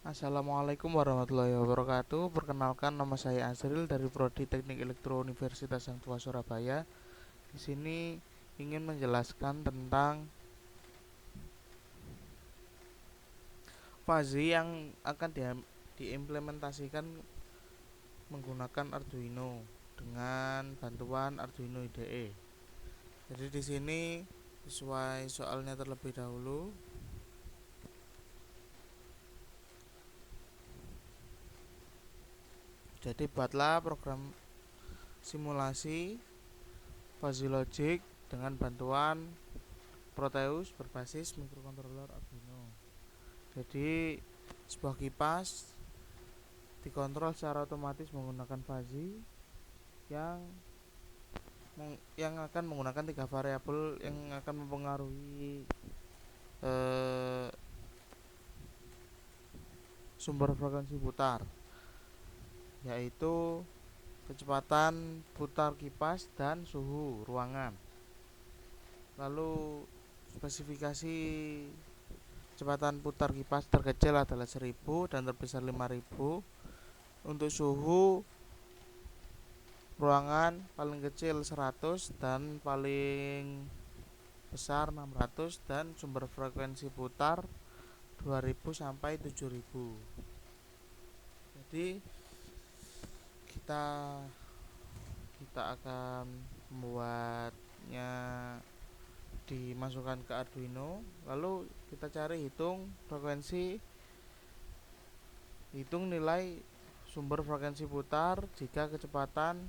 Assalamualaikum warahmatullahi wabarakatuh. Perkenalkan, nama saya Azril dari Prodi Teknik Elektro Universitas Yang Tua Surabaya. Di sini ingin menjelaskan tentang fuzzy yang akan diimplementasikan menggunakan Arduino dengan bantuan Arduino IDE. Jadi di sini sesuai soalnya terlebih dahulu. Jadi buatlah program simulasi fuzzy logic dengan bantuan Proteus berbasis microcontroller Arduino. Jadi sebuah kipas dikontrol secara otomatis menggunakan fuzzy yang akan menggunakan 3 variabel yang akan mempengaruhi sumber frekuensi putar, yaitu kecepatan putar kipas dan suhu ruangan. Lalu spesifikasi kecepatan putar kipas terkecil adalah 1000 dan terbesar 5000. Untuk suhu ruangan paling kecil 100 dan paling besar 600, dan sumber frekuensi putar 2000 sampai 7000. Jadi kita akan membuatnya, dimasukkan ke Arduino, lalu kita cari hitung nilai sumber frekuensi putar jika kecepatan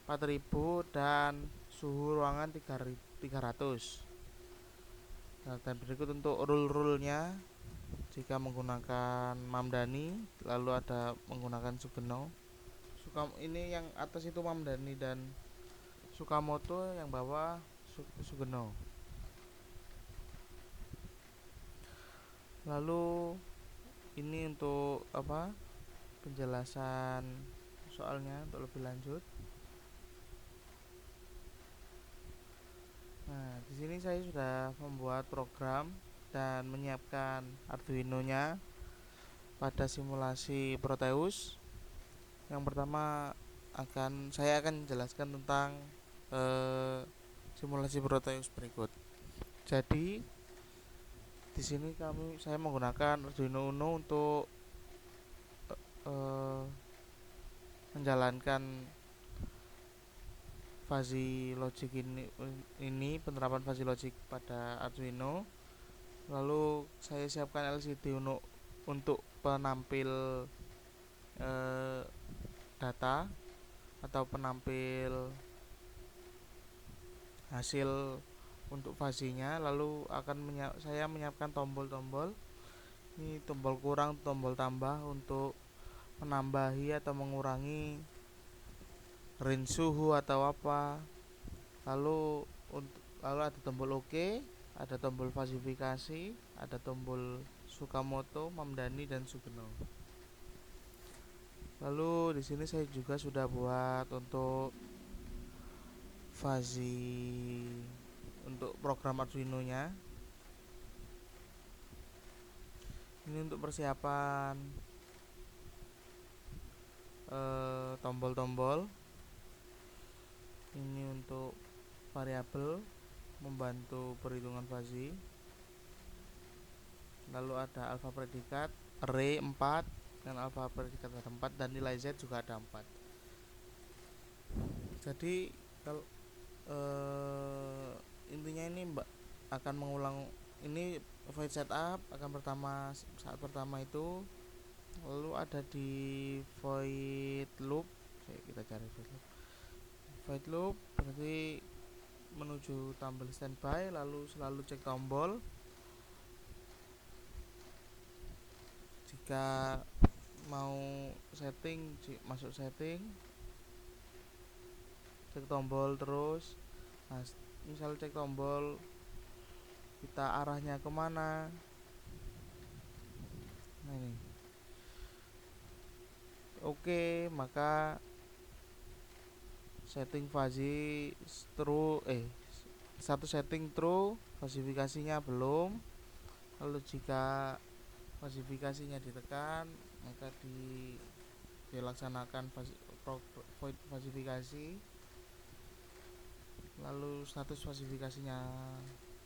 4000 dan suhu ruangan 300. Nah, dan berikut untuk rule-nya jika menggunakan Mamdani, lalu ada menggunakan Sugeno. Ini yang atas itu Mamdani dan Sukamoto, yang bawah Sugeno. Lalu ini untuk penjelasan soalnya untuk lebih lanjut. Nah, di sini saya sudah membuat program dan menyiapkan Arduino-nya pada simulasi Proteus. Yang pertama saya akan jelaskan tentang simulasi Proteus berikut. Jadi di sini saya menggunakan Arduino Uno untuk menjalankan fuzzy logic ini penerapan fuzzy logic pada Arduino. Lalu saya siapkan LCD untuk penampil data atau penampil hasil untuk fuzzy-nya. Lalu saya menyiapkan tombol-tombol. Ini tombol kurang, tombol tambah untuk menambahi atau mengurangi range suhu atau apa. Lalu ada tombol OK, ada tombol fasifikasi, ada tombol Sukamoto, Mamdani, dan Sugeno. Lalu di sini saya juga sudah buat untuk fuzzy untuk program Arduino-nya. Ini untuk persiapan tombol-tombol. Ini untuk variabel membantu perhitungan fuzzy. Lalu ada alfa predikat array 4 dan alfa predikat ada 4, dan nilai Z juga ada 4. Jadi kalau intinya ini akan mengulang ini void setup saat pertama itu. Lalu ada di void loop. Kita cari void loop berarti menuju tampil standby, lalu selalu cek tombol. Jika mau masuk setting, cek tombol terus. Nah, misal cek tombol kita arahnya kemana. Nah, ini oke, maka setting fuzzy true, satu setting true, fasifikasinya belum. Lalu jika Fasifikasinya ditekan, maka dilaksanakan void fasifikasi. Lalu status fasifikasinya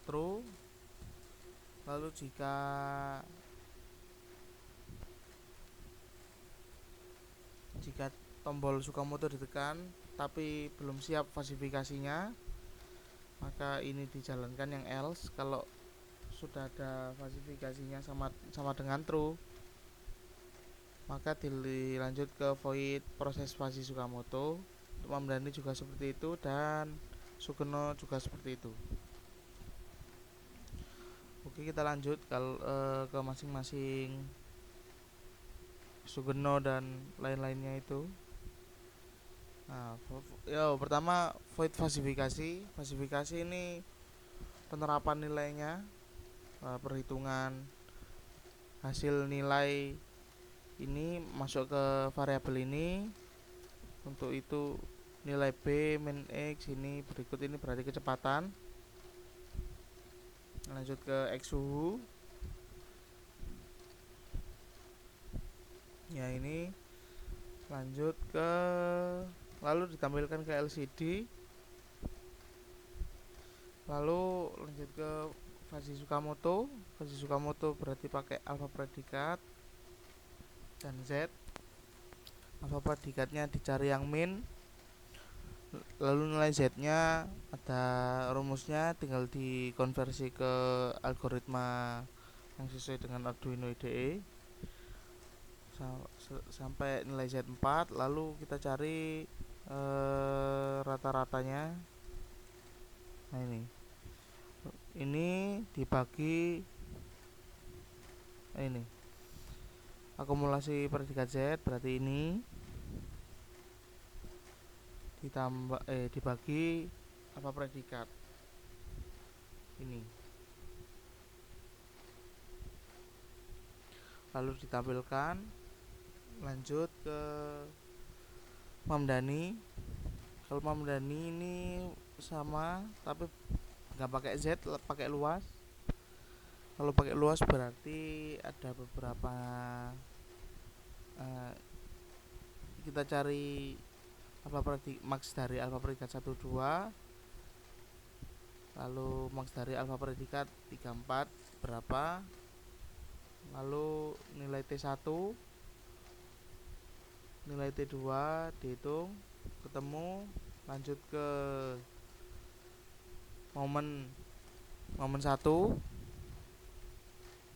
true. Lalu jika tombol Tsukamoto ditekan tapi belum siap fasifikasinya, maka ini dijalankan yang else. Kalau sudah ada fasifikasinya sama dengan true, maka dilanjut ke void proses fasi Tsukamoto. Untuk Mamdani juga seperti itu, dan Sugeno juga seperti itu. Oke, kita lanjut ke masing-masing Sugeno dan lain-lainnya itu. Nah, pertama void fasifikasi. Fasifikasi ini penerapan nilainya, perhitungan hasil nilai ini masuk ke variabel ini. Untuk itu nilai B min X ini berikut ini berarti kecepatan. Lanjut ke X suhu. Ya, ini lanjut ke lalu ditampilkan ke LCD. Lalu lanjut ke fasi Tsukamoto. Fasi Tsukamoto berarti pakai alfa predikat dan Z. Alfa predikatnya dicari yang min, lalu nilai Z nya ada rumusnya, tinggal dikonversi ke algoritma yang sesuai dengan Arduino IDE sampai nilai Z4. Lalu kita cari rata-ratanya. Nah, ini dibagi ini akumulasi predikat Z, berarti ini ditambah dibagi apa predikat ini, lalu ditampilkan. Lanjut ke Mamdani. Kalau Mamdani ini sama tapi nggak pakai Z, pakai luas. Kalau pakai luas berarti ada beberapa kita cari max dari alfa predikat 1 2, lalu max dari alfa predikat 3 4 berapa, lalu nilai T1 nilai T2 dihitung ketemu. Lanjut ke momen 1.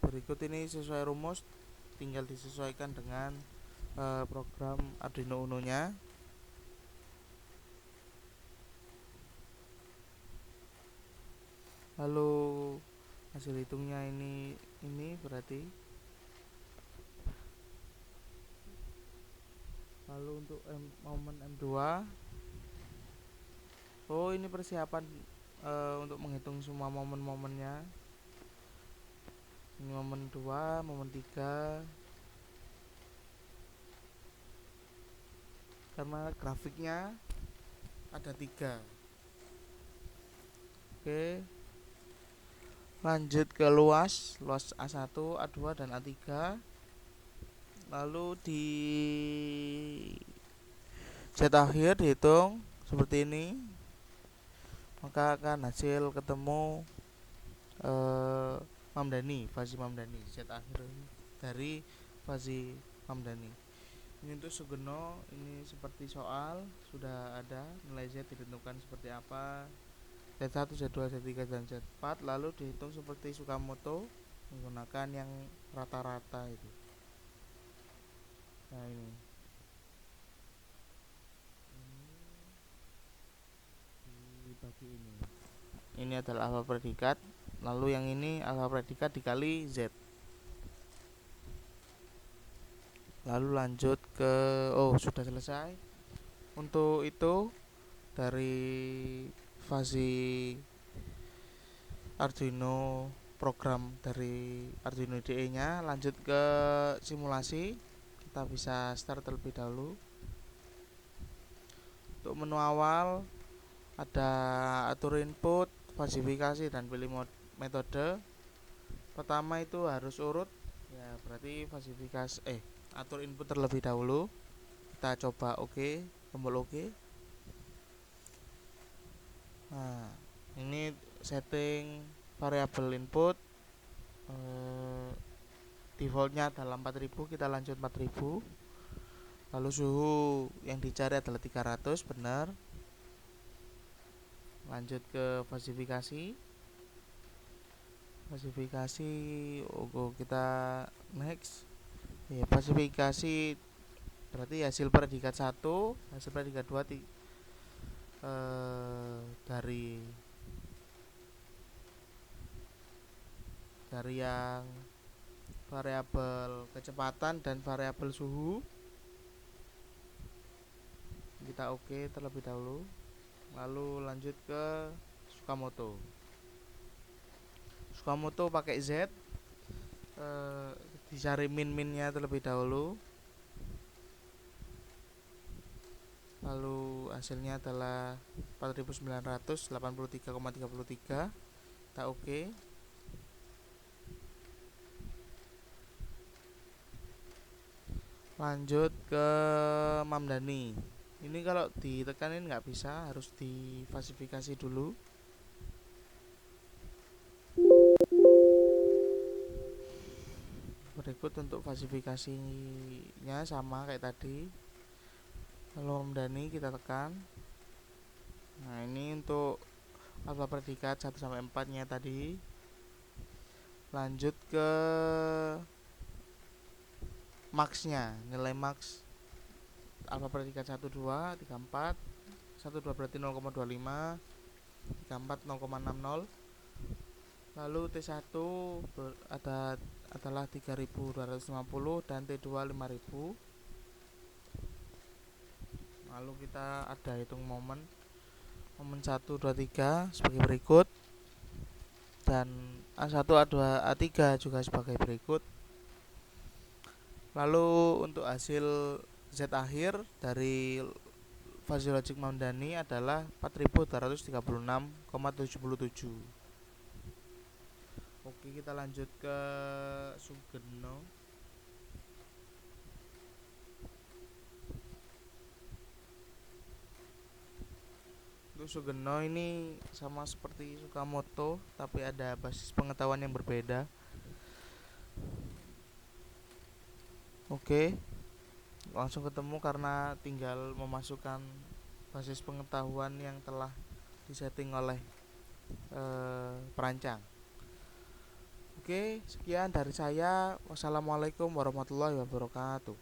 Berikut ini sesuai rumus, tinggal disesuaikan dengan program Arduino Uno nya. Lalu hasil hitungnya ini berarti. Lalu untuk momen M2, ini persiapan untuk menghitung semua momen-momennya. Ini momen 2, momen 3, karena grafiknya ada 3. Oke, lanjut ke luas A1, A2 dan A3. Lalu di Z akhir dihitung seperti ini, maka akan hasil ketemu Mamdani, fasi Mamdani, Z akhir dari fasi Mamdani. Ini untuk Sugeno, ini seperti soal sudah ada nilai Z ditentukan seperti apa, Z1, Z2, Z3 dan Z4, lalu dihitung seperti Tsukamoto menggunakan yang rata-rata itu. Nah, ini dibagi ini adalah alfa predikat, lalu yang ini alfa predikat dikali Z. Lalu lanjut ke sudah selesai. Untuk itu dari fasi Arduino, program dari Arduino IDE nya, lanjut ke simulasi. Kita bisa start terlebih dahulu. Untuk menu awal ada atur input, fasifikasi dan pilih metode. Pertama itu harus urut, Ya berarti falsifikasi atur input terlebih dahulu. Kita coba oke, tombol oke. Nah, ini setting variabel input, defaultnya adalah 4000, kita lanjut 4000. Lalu suhu yang dicari adalah 300, benar. Lanjut ke falsifikasi. Kita next. Ya, falsifikasi berarti hasil predikat 1, hasil predikat 2 dari yang variabel kecepatan dan variabel suhu. Kita oke terlebih dahulu. Lalu lanjut ke Sukamoto pakai Z. Dicari min-minnya terlebih dahulu. Lalu hasilnya adalah 4983,33. Kita oke. Lanjut ke Mamdani. Ini kalau ditekanin nggak bisa, harus difalsifikasi dulu. Berikut untuk falsifikasinya sama kayak tadi. Lalu Mamdani kita tekan. Nah, ini untuk alfa predikat 1-4 nya tadi. Lanjut ke max-nya, nilai max alfa predikat 1, 2, 3, 4. 1, 2 berarti 0,25, 3, 4 0,60. Lalu T1 adalah 3250 dan T2 5000. Lalu kita ada hitung momen 1, 2, 3 sebagai berikut, dan A1, A2, A3 juga sebagai berikut. Lalu untuk hasil Z akhir dari fuzzy logic Mamdani adalah 4236,77. Oke, kita lanjut ke Sugeno. Untuk Sugeno ini sama seperti Sukamoto, tapi ada basis pengetahuan yang berbeda. Oke, langsung ketemu karena tinggal memasukkan basis pengetahuan yang telah disetting oleh perancang. Oke, sekian dari saya. Wassalamualaikum warahmatullahi wabarakatuh.